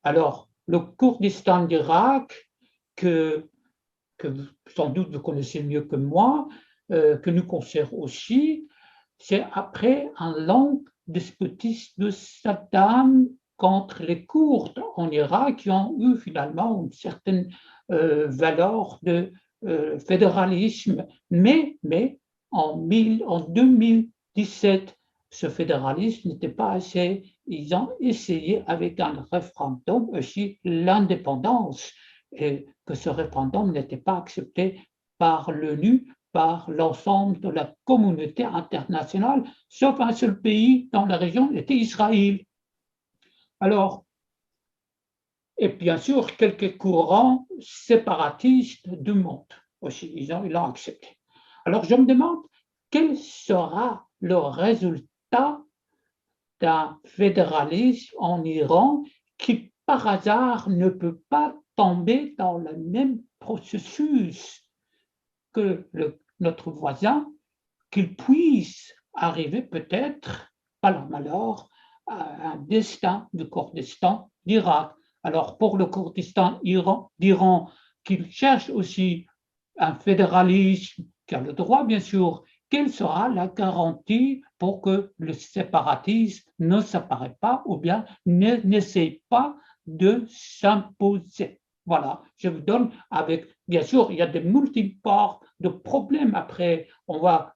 Alors, le Kurdistan d'Irak, que sans doute vous connaissez mieux que moi, que nous concerne aussi, c'est après un long despotisme de Saddam contre les Kurdes en Irak qui ont eu finalement une certaine valeur de fédéralisme. Mais en 2017, ce fédéralisme n'était pas assez. Ils ont essayé avec un référendum aussi l'indépendance et que ce référendum n'était pas accepté par l'ONU, par l'ensemble de la communauté internationale, sauf un seul pays dans la région, c'était Israël. Alors, et bien sûr, quelques courants séparatistes du monde aussi, ils l'ont accepté. Alors, je me demande quel sera le résultat d'un fédéralisme en Iran qui, par hasard, ne peut pas tomber dans le même processus que notre voisin, qu'il puisse arriver peut-être, par le malheur, à un destin du Kurdistan d'Irak. Alors pour le Kurdistan d'Iran, qu'il cherche aussi un fédéralisme, qui a le droit bien sûr, quelle sera la garantie pour que le séparatisme ne s'apparaît pas ou bien n'essaye pas de s'imposer. Voilà, je vous donne avec, bien sûr, il y a des multiples de problèmes après, on va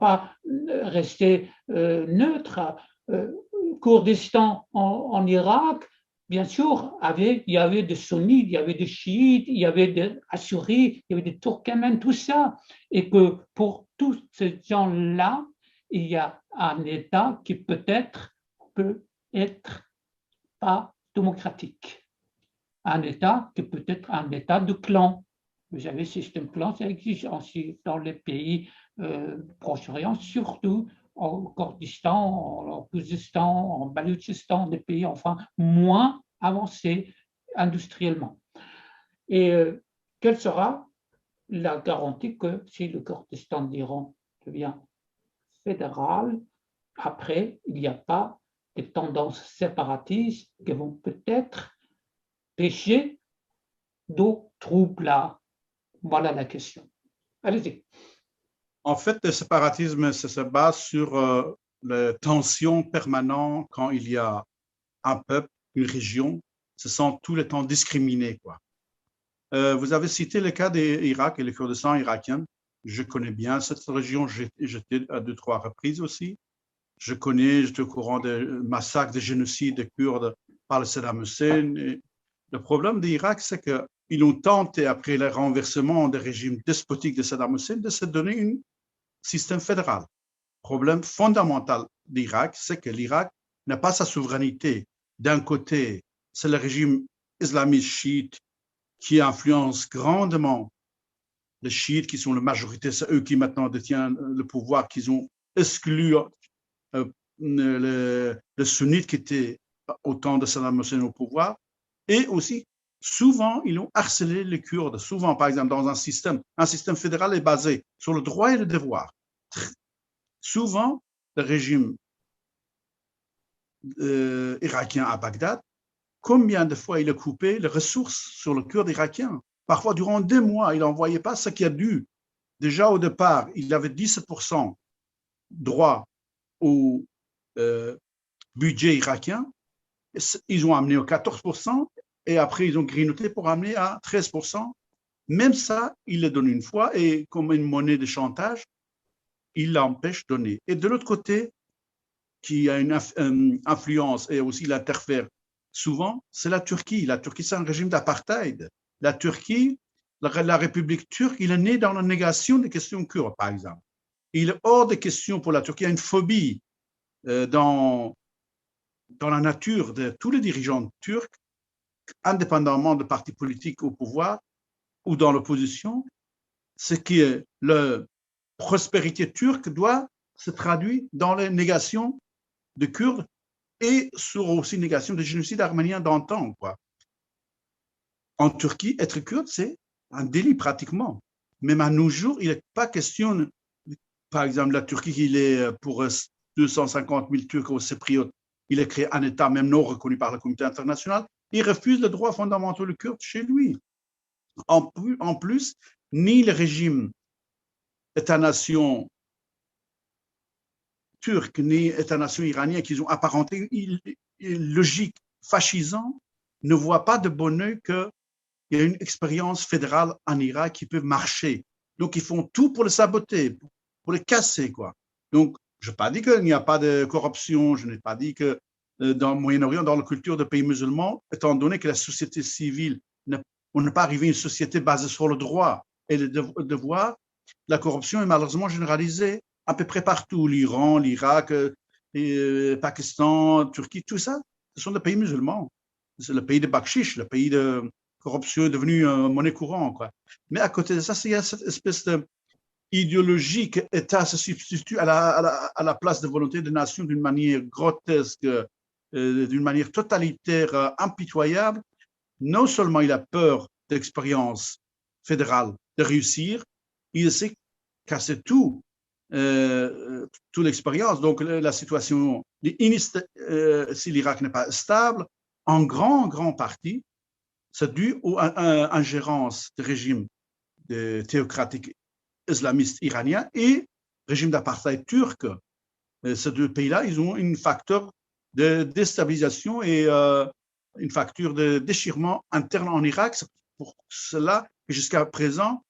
pas rester neutre. Kurdistan en Irak, bien sûr, il y avait des sunnites, il y avait des chiites, il y avait des assyriens, il y avait des turkmènes, tout ça. Et que pour tous ces gens-là, il y a un État qui peut-être pas démocratique. Un État qui peut être un État de clan. Vous avez ce système clan, ça existe aussi dans les pays Proche-Orient, surtout au Kurdistan, en Khuzestan, en Baloutchistan, des pays enfin moins avancés industriellement. Et quelle sera la garantie que si le Kurdistan d'Iran devient fédéral, après, il n'y a pas des tendances séparatistes qui vont peut-être pécher d'eau trouble là? Voilà la question. Allez-y. En fait, le séparatisme, ça se base sur la tension permanente quand il y a un peuple, une région, se sent tout le temps discriminés, quoi. Vous avez cité le cas d'Irak et le Kurdistan irakien. Je connais bien cette région, j'étais à 2-3 reprises aussi. J'étais au courant des massacres, des génocides des Kurdes par le Saddam Hussein. Et le problème d'Irak, c'est qu'ils ont tenté, après le renversement des régimes despotiques de Saddam Hussein, de se donner un système fédéral. Le problème fondamental d'Irak, c'est que l'Irak n'a pas sa souveraineté. D'un côté, c'est le régime islamiste chiite qui influence grandement les chiites, qui sont la majorité, c'est eux qui maintenant détiennent le pouvoir, qu'ils ont exclu le sunnite qui était au temps de Saddam Hussein au pouvoir, et aussi souvent, ils ont harcelé les Kurdes. Souvent, par exemple, dans un système fédéral est basé sur le droit et le devoir. Souvent, le régime irakien à Bagdad, combien de fois il a coupé les ressources sur le Kurde irakien? Parfois, durant 2 mois, il n'envoyait pas ce qu'il a dû. Déjà, au départ, il avait 10% droit au budget irakien. Ils ont amené au 14%, et après, ils ont grignoté pour amener à 13%. Même ça, il le donne une fois, et comme une monnaie de chantage, il l'empêche de donner. Et de l'autre côté, qui a une influence et aussi l'interfère souvent, c'est la Turquie. La Turquie, c'est un régime d'apartheid. La Turquie, la République turque, il est né dans la négation des questions kurdes, par exemple. Il est hors de question pour la Turquie, il y a une phobie dans la nature de tous les dirigeants turcs, indépendamment de partis politiques au pouvoir ou dans l'opposition, c'est que la prospérité turque doit se traduire dans les négations de Kurdes et sur aussi négation du génocide arménien d'antan, quoi. En Turquie, être kurde, c'est un délit pratiquement. Même à nos jours, il n'est pas question, par exemple, la Turquie, il est pour 250 000 Turcs au Chypriote, il a créé un État même non reconnu par la communauté internationale, il refuse le droit fondamental du Kurde chez lui. En plus, ni le régime État-nation turc ni État-nation iranien qui ont apparenté une logique fascisante ne voient pas de bon oeil qu'il y a une expérience fédérale en Irak qui peut marcher. Donc, ils font tout pour le saboter, pour le casser, quoi. Donc, je n'ai pas dit qu'il n'y a pas de corruption, je n'ai pas dit que dans le Moyen-Orient, dans la culture des pays musulmans, étant donné que la société civile, on n'est pas arrivé à une société basée sur le droit et le devoir, la corruption est malheureusement généralisée à peu près partout, l'Iran, l'Irak, Pakistan, Turquie, tout ça, ce sont des pays musulmans. C'est le pays de bakshish, le pays de corruption est devenu monnaie courante, quoi. Mais à côté de ça, il y a cette espèce d'idéologie que l'État se substitue à la place de volonté de nation d'une manière grotesque, d'une manière totalitaire, impitoyable. Non seulement il a peur de l'expérience fédérale de réussir, il sait casser toute l'expérience. Donc, la situation, si l'Irak n'est pas stable, en grande partie, c'est dû à l'ingérence du régime théocratique islamiste iranien et régime d'apartheid turc. Ces deux pays-là, ils ont un facteur de déstabilisation et une facture de déchirement interne en Irak. C'est pour cela que jusqu'à présent,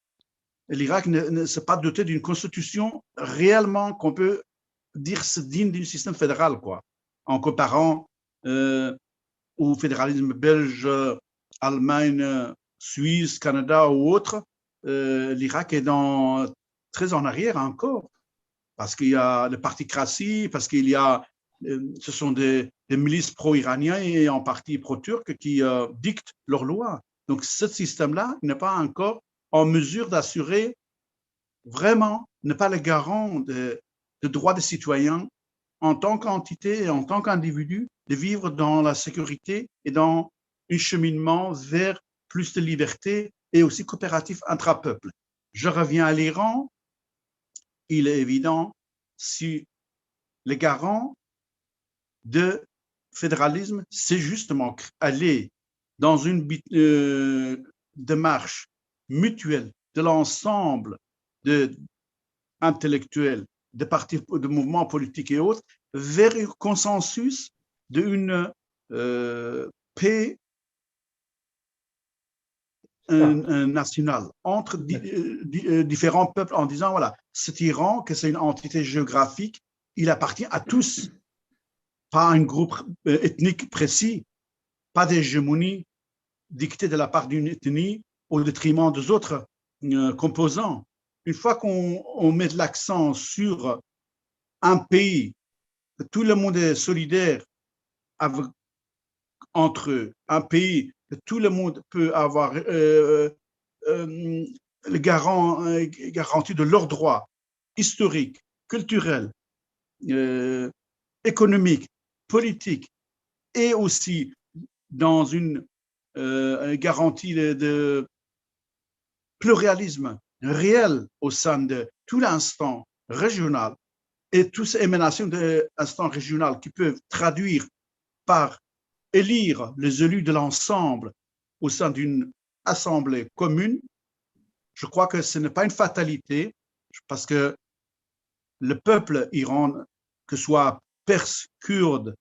l'Irak ne s'est pas doté d'une constitution réellement qu'on peut dire digne d'un système fédéral, quoi. En comparant au fédéralisme belge, Allemagne, Suisse, Canada ou autre, l'Irak est très en arrière encore, parce qu'il y a le particratie, parce qu'il y a, ce sont des milices pro-iraniens et en partie pro-turcs qui dictent leurs lois. Donc, ce système-là n'est pas encore en mesure d'assurer vraiment, n'est pas le garant de droits des citoyens en tant qu'entité et en tant qu'individu de vivre dans la sécurité et dans un cheminement vers plus de liberté et aussi coopératif intra-peuples. Je reviens à l'Iran. Il est évident, si le garant de fédéralisme, c'est justement aller dans une démarche mutuelle de l'ensemble d'intellectuels, de partis, de mouvements politiques et autres, vers un consensus d'une paix nationale entre différents peuples en disant, voilà, cet Iran, que c'est une entité géographique, il appartient à tous, pas à un groupe ethnique précis, pas d'hégémonie dictée de la part d'une ethnie au détriment des autres composants. Une fois qu'on met l'accent sur un pays, tout le monde est solidaire entre eux, un pays, tout le monde peut avoir le garantie de leurs droits historiques, culturels, économiques, politiques, et aussi dans une garantit de pluralisme réel au sein de tout l'instant régional et toutes ces émanations de l'instant régional qui peuvent traduire par élire les élus de l'ensemble au sein d'une assemblée commune, je crois que ce n'est pas une fatalité parce que le peuple iranien, que ce soit perse, kurde,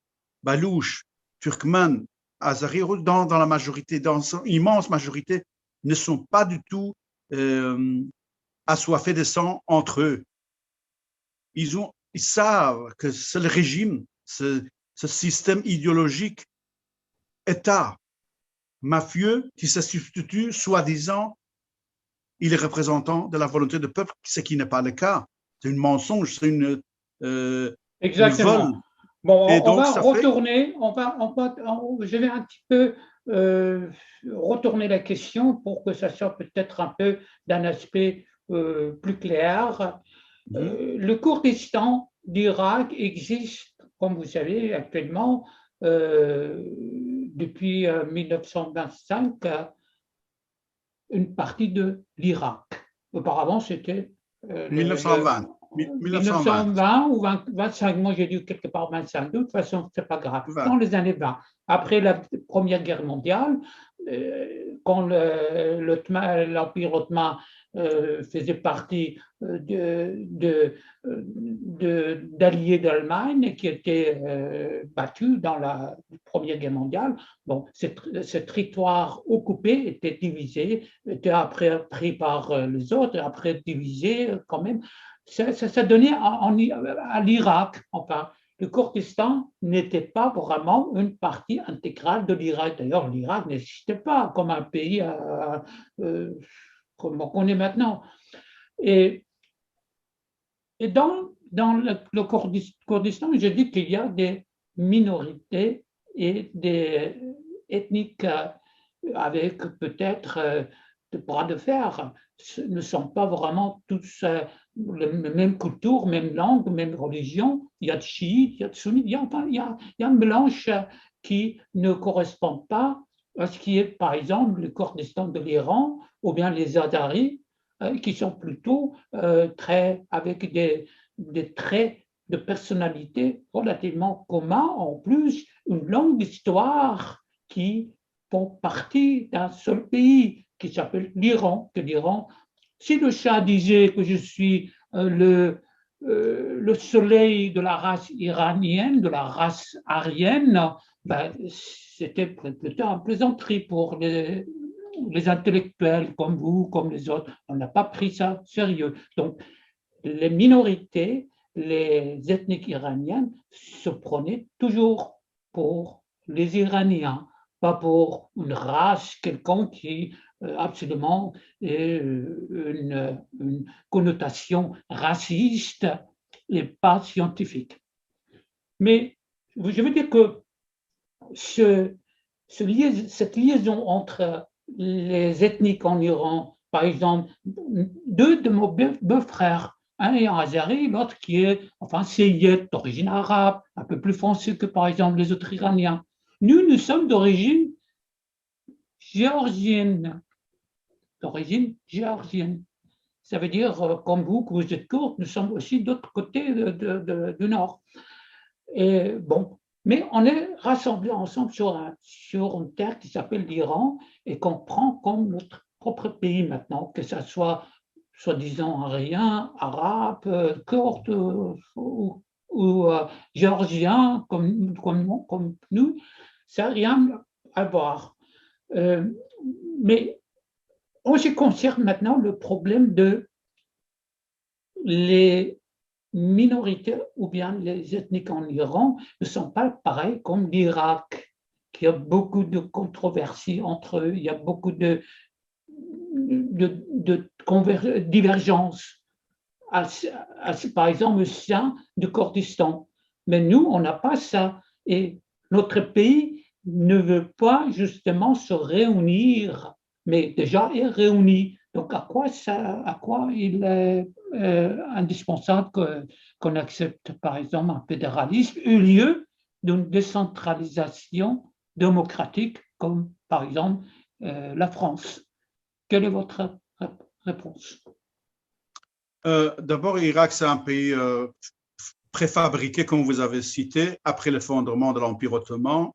balouche, turkmène, azari, dans la majorité, dans son immense majorité, ne sont pas du tout assoiffés de sang entre eux. Ils savent que c'est le régime, ce système idéologique État mafieux qui se substitue, soi-disant, il est représentant de la volonté du peuple, ce qui n'est pas le cas. C'est un mensonge, c'est une exactement. vol. Bon, Et on donc, va ça retourner, je vais un petit peu retourner la question pour que ça soit peut-être un peu d'un aspect plus clair. Le Kurdistan d'Irak existe, comme vous savez, actuellement, depuis 1925, une partie de l'Irak. Auparavant, c'était 1920. 1920 ou 25, moi j'ai dit quelque part 25, de toute façon, c'est pas grave, 20. dans les années 20. Après la Première Guerre mondiale, quand l'Empire ottoman faisait partie d'alliés d'Allemagne qui étaient battus dans la Première Guerre mondiale, bon, ce territoire occupé était divisé, était après pris par les autres, après divisé quand même. Ça donnait à l'Irak, enfin, le Kurdistan n'était pas vraiment une partie intégrale de l'Irak. D'ailleurs, l'Irak n'existait pas comme un pays comme on connaît maintenant. Et dans le Kurdistan, je dis qu'il y a des minorités et des ethniques avec peut-être de bras de fer, ne sont pas vraiment tous la même culture, même langue, même religion. Il y a de chiites, il y a de sunnites, il y a un mélange qui ne correspond pas à ce qui est, par exemple, le Kurdistan de l'Iran ou bien les Azaris, qui sont plutôt avec des traits de personnalité relativement communs, en plus une longue histoire qui font partie d'un seul pays qui s'appelle l'Iran. Si le Shah disait que je suis le soleil de la race iranienne, de la race aryenne, ben, c'était plutôt une plaisanterie pour les intellectuels comme vous, comme les autres. On n'a pas pris ça sérieux. Donc, les minorités, les ethniques iraniennes se prenaient toujours pour les Iraniens, pas pour une race quelconque qui absolument une connotation raciste et pas scientifique. Mais je veux dire que cette liaison entre les ethniques en Iran, par exemple, deux de mes beaux-frères, un est un Azeri, l'autre qui est, enfin, Seyed, d'origine arabe, un peu plus foncé que, par exemple, les autres Iraniens. Nous sommes d'origine géorgienne. Ça veut dire, comme vous, que vous êtes courte, nous sommes aussi d'autre côté du nord. Et bon, mais on est rassemblés ensemble sur une terre qui s'appelle l'Iran et qu'on prend comme notre propre pays maintenant, que ce soit soi-disant arien, arabe, kurde ou géorgien comme nous, ça n'a rien à voir. Mais en ce qui concerne maintenant le problème de les minorités ou bien les ethniques en Iran ne sont pas pareils comme l'Irak, qui a beaucoup de controversies entre eux, il y a beaucoup de divergences, par exemple au sein du Kurdistan. Mais nous, on n'a pas ça. Et notre pays ne veut pas justement se réunir, mais déjà est réuni. Donc, à quoi il est indispensable qu'on accepte, par exemple, un fédéralisme au lieu d'une décentralisation démocratique comme par exemple la France. Quelle est votre réponse? D'abord, l'Irak, c'est un pays préfabriqué, comme vous avez cité, après l'effondrement de l'Empire ottoman.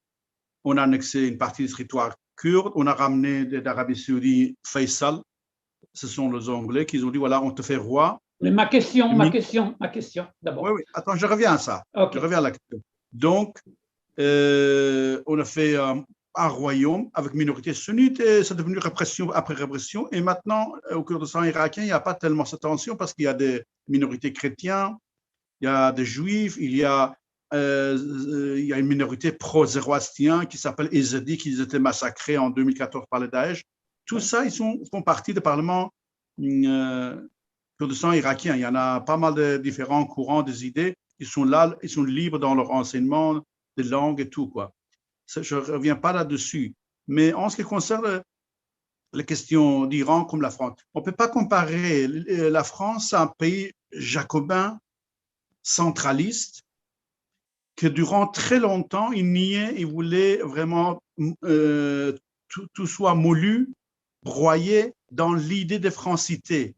On a annexé une partie du territoire kurde, on a ramené d'Arabie saoudite Faisal, ce sont les Anglais qui ont dit, voilà, on te fait roi. Mais ma question d'abord. Oui, oui, attends, je reviens à ça. Okay. Je reviens à la question. Donc, on a fait un royaume avec minorité sunnite et c'est devenu répression après répression. Et maintenant, au Kurdistan irakien, il n'y a pas tellement cette tension parce qu'il y a des minorités chrétiennes, il y a des juifs, il y a une minorité pro-zoroastrien qui s'appelle Ezedi, qui a été massacrés en 2014 par le Daesh. Tout ça, ils font partie du Parlement Kurdistan irakien. Il y en a pas mal de différents courants, des idées. Ils sont là, ils sont libres dans leur enseignement, des langues et tout, quoi. Je ne reviens pas là-dessus. Mais en ce qui concerne les questions d'Iran comme la France, on ne peut pas comparer la France à un pays jacobin, centraliste, que durant très longtemps, il niait, il voulait vraiment tout soit moulu, broyé dans l'idée de francité.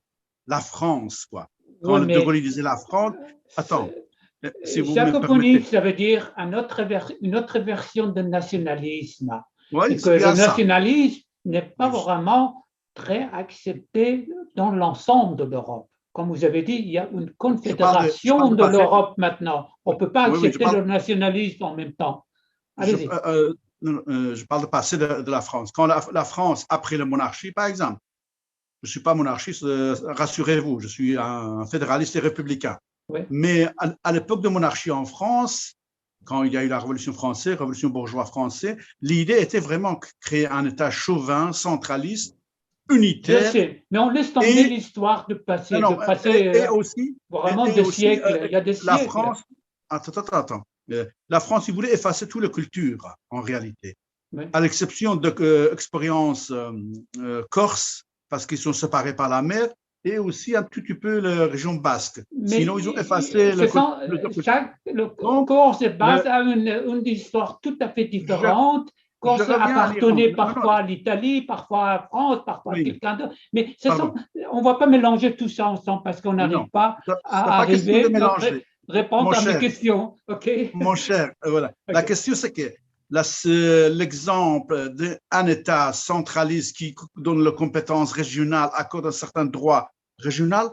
La France, quoi. Quand De Gaulle disait la France, attends, si vous me permettez. Ça veut dire une autre version de nationalisme. Oui, et que le nationalisme n'est pas vraiment très accepté dans l'ensemble de l'Europe. Comme vous avez dit, il y a une confédération de l'Europe maintenant. On ne peut pas accepter le nationalisme en même temps. Allez-y. Je parle de passé de la France. Quand la France, après la monarchie, par exemple, je ne suis pas monarchiste, rassurez-vous, je suis un fédéraliste et républicain. Oui. Mais à l'époque de monarchie en France, quand il y a eu la Révolution française, Révolution bourgeoise française, l'idée était vraiment de créer un État chauvin, centraliste, unitaire. Je sais, mais on laisse tomber l'histoire de passer, et aussi, vraiment des siècles. Il y a des siècles. La France, attends. La France, il voulait effacer toute la culture, en réalité. Oui. À l'exception de l'expérience corse, parce qu'ils sont séparés par la mer, et aussi un petit peu la région basque. Mais sinon, ils ont effacé le Corse est basé à une histoire tout à fait différente. Corse appartenait parfois à l'Italie, parfois à la France, parfois à quelqu'un d'autre. Mais on ne va pas mélanger tout ça ensemble parce qu'on n'arrive pas à arriver à répondre à mes questions. Okay? Mon cher, voilà. Okay. La question, c'est que l'exemple d'un État centraliste qui donne les compétences régionales, accorde un certain droit régional,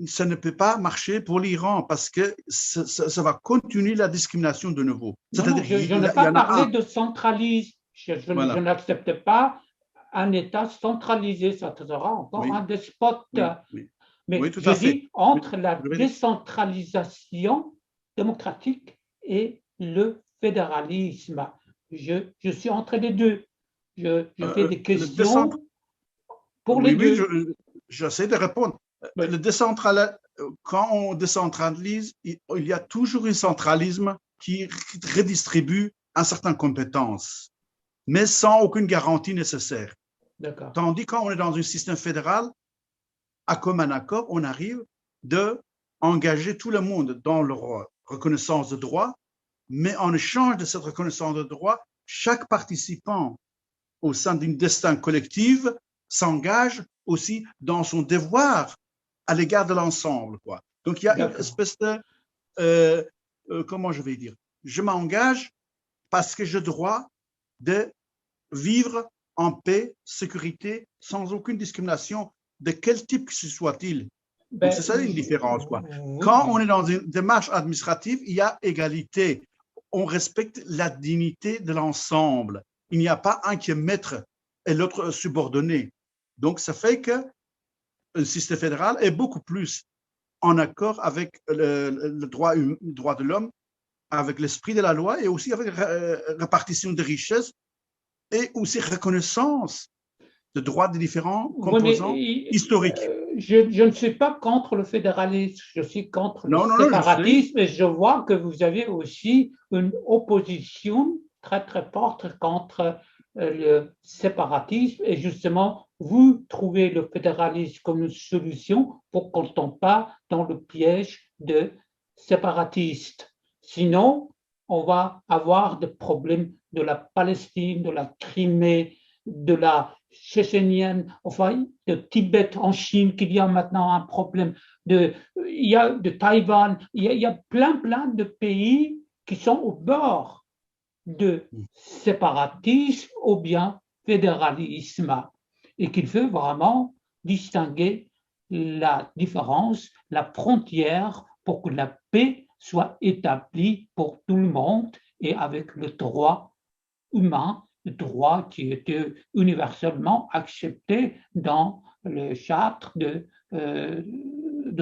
ça ne peut pas marcher pour l'Iran parce que ça va continuer la discrimination de nouveau. Je n'ai pas parlé de centralisme. Je n'accepte pas un État centralisé. Ça sera encore un despote. Mais je dis entre la décentralisation démocratique et le fédéralisme. Je suis entre les deux. Je fais des questions pour les deux. J'essaie de répondre. Quand on décentralise, il y a toujours un centralisme qui redistribue un certain compétence, mais sans aucune garantie nécessaire. Tandis quand on est dans un système fédéral, à commun accord, on arrive d'engager tout le monde dans leur reconnaissance de droit, mais en échange de cette reconnaissance de droit, chaque participant au sein d'une destin collective s'engage aussi dans son devoir à l'égard de l'ensemble, quoi. Donc, il y a une espèce de, comment je vais dire, je m'engage parce que j'ai le droit de vivre en paix, sécurité, sans aucune discrimination, de quel type que ce soit-il. Donc, c'est ça une différence, quoi. Quand on est dans une démarche administrative, il y a égalité. On respecte la dignité de l'ensemble. Il n'y a pas un qui est maître et l'autre subordonné. Donc, ça fait que le système fédéral est beaucoup plus en accord avec le droit de l'homme, avec l'esprit de la loi et aussi avec la répartition des richesses et aussi reconnaissance de droits des différents composants historiques. Je ne suis pas contre le fédéralisme, je suis contre le séparatisme et je vois que vous avez aussi une opposition très très forte contre le séparatisme et justement vous trouvez le fédéralisme comme une solution pour qu'on ne tombe pas dans le piège de séparatistes. Sinon, on va avoir des problèmes de la Palestine, de la Crimée, de la Tchétchénienne, enfin de Tibet en Chine, qu'il y a maintenant un problème, il y a de Taïwan, il y a plein de pays qui sont au bord de séparatisme ou bien fédéralisme et qu'il veut vraiment distinguer la différence, la frontière pour que la paix soit établie pour tout le monde et avec le droit humain, le droit qui était universellement accepté dans le charte de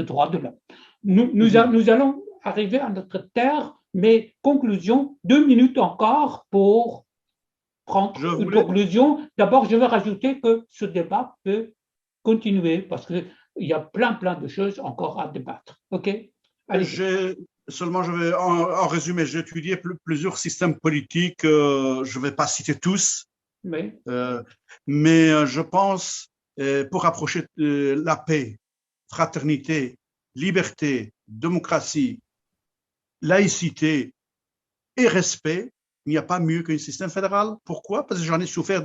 droits de l'homme. Nous allons arriver à notre terre, mais conclusion, 2 minutes encore pour prendre une conclusion. D'abord, je vais rajouter que ce débat peut continuer parce qu'il y a plein de choses encore à débattre. OK? Seulement, je vais en résumer, j'ai étudié plusieurs systèmes politiques, je ne vais pas citer tous, mais je pense, pour approcher la paix, fraternité, liberté, démocratie, laïcité et respect, il n'y a pas mieux qu'un système fédéral. Pourquoi? Parce que j'en ai souffert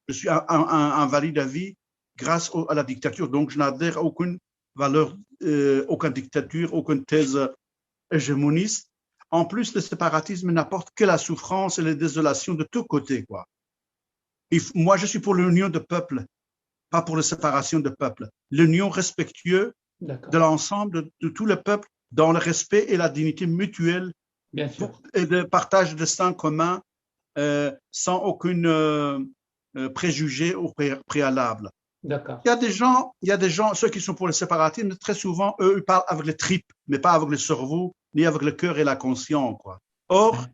je suis un valide à vie grâce à la dictature, donc je n'adhère à aucune valeur, aucune dictature, aucune thèse hégémoniste. En plus, le séparatisme n'apporte que la souffrance et la désolation de tous côtés, quoi. Moi, je suis pour l'union de peuples, pas pour la séparation de peuples. L'union respectueuse de l'ensemble de tout le peuple dans le respect et la dignité mutuelle. Bien sûr. Et de partage de destin commun sans aucun préjugé au préalable. D'accord. Il y a des gens, ceux qui sont pour le séparatisme, très souvent, eux, ils parlent avec les tripes, mais pas avec le cerveau, ni avec le cœur et la conscience, quoi. Or,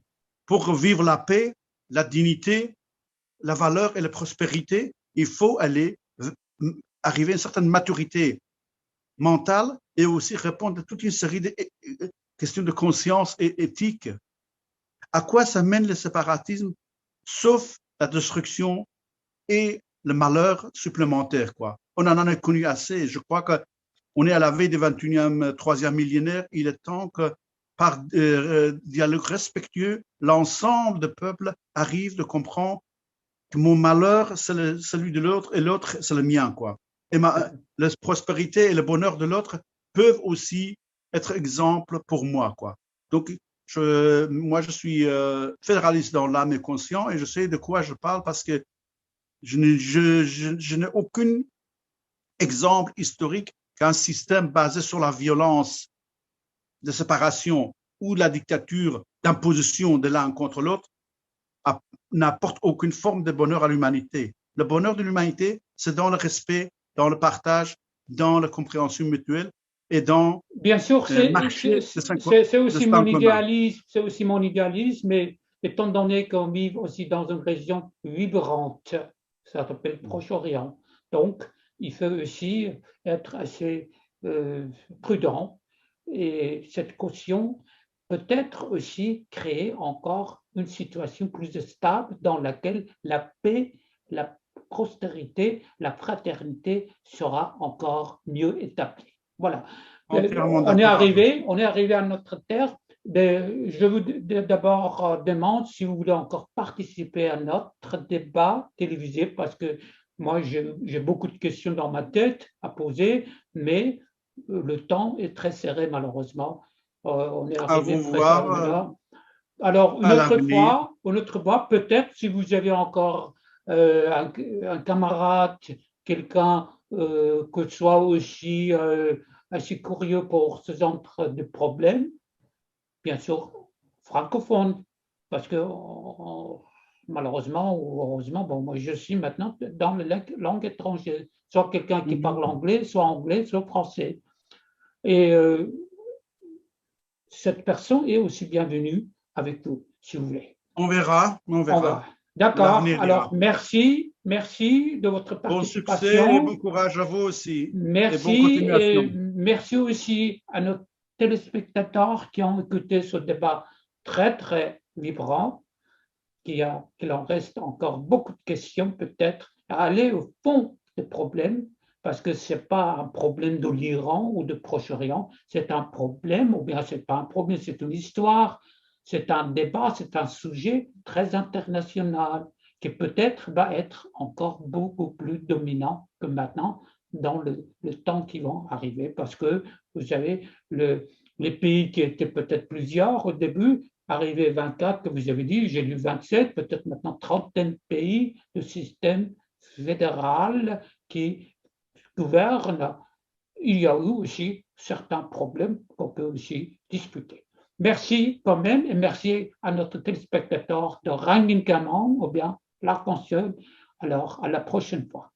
pour vivre la paix, la dignité, la valeur et la prospérité, il faut arriver à une certaine maturité mentale et aussi répondre à toute une série de questions de conscience et éthique. À quoi ça mène le séparatisme, sauf la destruction et le malheur supplémentaire, quoi. On en a connu assez. Je crois qu'on est à la veille du 21e, 3e millénaire. Il est temps que, par dialogue respectueux, l'ensemble des peuples arrive de comprendre que mon malheur, c'est celui de l'autre et l'autre, c'est le mien, quoi. Et la prospérité et le bonheur de l'autre peuvent aussi être exemple pour moi, quoi. Donc, moi, je suis fédéraliste dans l'âme et conscience et je sais de quoi je parle parce que je n'ai aucun exemple historique qu'un système basé sur la violence de séparation ou la dictature d'imposition de l'un contre l'autre n'apporte aucune forme de bonheur à l'humanité. Le bonheur de l'humanité, c'est dans le respect, dans le partage, dans la compréhension mutuelle et dans bien sûr, c'est aussi mon idéalisme, c'est aussi mon idéalisme, mais étant donné qu'on vit aussi dans une région vibrante, ça s'appelle Proche-Orient, donc il faut aussi être assez prudent et cette caution peut-être aussi créer encore une situation plus stable dans laquelle la paix, la prospérité, la fraternité sera encore mieux établie. Voilà. On est arrivé à notre terre. Je vous d'abord demande si vous voulez encore participer à notre débat télévisé parce que moi j'ai beaucoup de questions dans ma tête à poser, mais le temps est très serré malheureusement. On est arrivé presque à l'heure. Alors une autre fois, peut-être si vous avez encore un camarade, quelqu'un que soit aussi assez curieux pour ce genre de problème, bien sûr francophone, parce que malheureusement ou heureusement, bon, moi je suis maintenant dans la langue étrangère, soit quelqu'un qui parle anglais, soit français. Et cette personne est aussi bienvenue avec vous, si vous voulez. On verra. D'accord. Alors, merci de votre participation. Bon succès et bon courage à vous aussi. Merci. Et merci aussi à nos téléspectateurs qui ont écouté ce débat très vibrant, qu'il en reste encore beaucoup de questions peut-être, à aller au fond des problèmes, parce que ce n'est pas un problème de l'Iran ou de Proche-Orient, c'est un problème, ou bien ce n'est pas un problème, c'est une histoire, c'est un débat, c'est un sujet très international qui peut-être va être encore beaucoup plus dominant que maintenant dans le temps qui vont arriver, parce que vous savez, les pays qui étaient peut-être plusieurs au début, arrivé 24, comme vous avez dit, j'ai lu 27, peut-être maintenant trentaine de pays de système fédéral qui gouvernent. Il y a eu aussi certains problèmes qu'on peut aussi discuter. Merci quand même et merci à notre téléspectateur de Ranginkaman ou bien l'Arc-en-Ciel. Alors, à la prochaine fois.